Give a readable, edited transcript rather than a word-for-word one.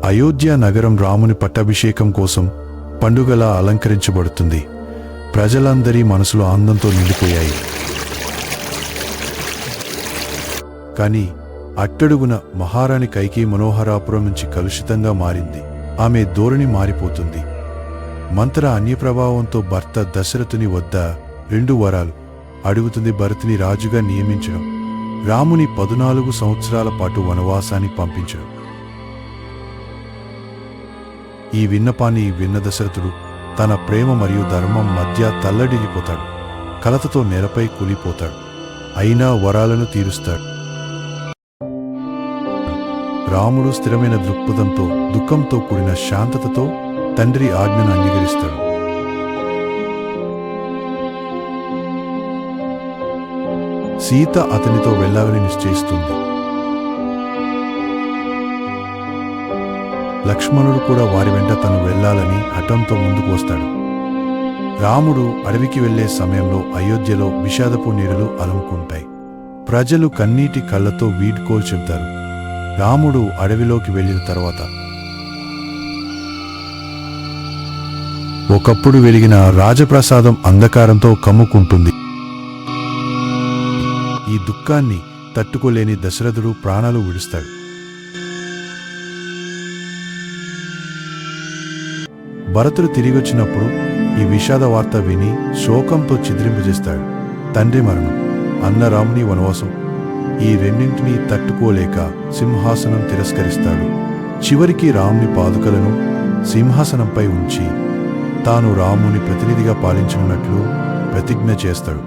అయోధ్య నగరం రాముని పట్టాభిషేకం కోసం పండుగలా అలంకరించబడుతుంది. ప్రజలందరి మనసులో ఆనందంతో నిండిపోయాయి. కాని అట్టడుగున మహారాణి కైకేయి మనోహరాపురం నుంచి కలుషితంగా మారింది. ఆమె ధోరణి మారిపోతుంది. మంత్ర అన్యప్రభావంతో భర్త దశరథుని వద్ద 2 వరాలు అడుగుతుంది. భరతుని రాజుగా నియమించడం, రాముని 14 సంవత్సరాల పాటు వనవాసానికి పంపించడం. ఈ విన్నపాన్ని విన్న దశరథుడు తన ప్రేమ మరియు ధర్మం మధ్య తల్లడిల్లిపోతాడు. కలతతో నేలపై కూలిపోతాడు. అయినా వరాలను తీరుస్తాడు. రాముడు స్థిరమైన దృక్పథంతో, దుఃఖంతో కూడిన శాంతతతో తండ్రి ఆజ్ఞను అంగీకరిస్తాడు. సీత అతనితో వెళ్లాలని నిశ్చయిస్తుంది. లక్ష్మణుడు కూడా వారి వెంట తను వెళ్లాలని హఠంతో ముందుకు వస్తాడు. రాముడు అడవికి వెళ్లే సమయంలో అయోధ్యలో విషాదపు నీడలు అలుముకుంటాయి. ప్రజలు కన్నీటి కళ్లతో వీడ్కోలు చెబుతారు. రాముడు అడవిలోకి వెళ్లిన తర్వాత ఒకప్పుడు వెలిగిన రాజప్రసాదం అంధకారంతో కమ్ముకుంటుంది. ఈ దుఃఖాన్ని తట్టుకోలేని దశరథుడు ప్రాణాలు విడుస్తాడు. భరతుడు తిరిగొచ్చినప్పుడు ఈ విషాద వార్త విని శోకంతో చిద్రింపజేస్తాడు. తండ్రి మరణం, అన్న రాముని వనవాసం, ఈ రెండింటినీ తట్టుకోలేక సింహాసనం తిరస్కరిస్తాడు. చివరికి రాముని పాదుకలను సింహాసనంపై ఉంచి తాను రాముని ప్రతినిధిగా పాలించనున్నట్లు ప్రతిజ్ఞ చేస్తాడు.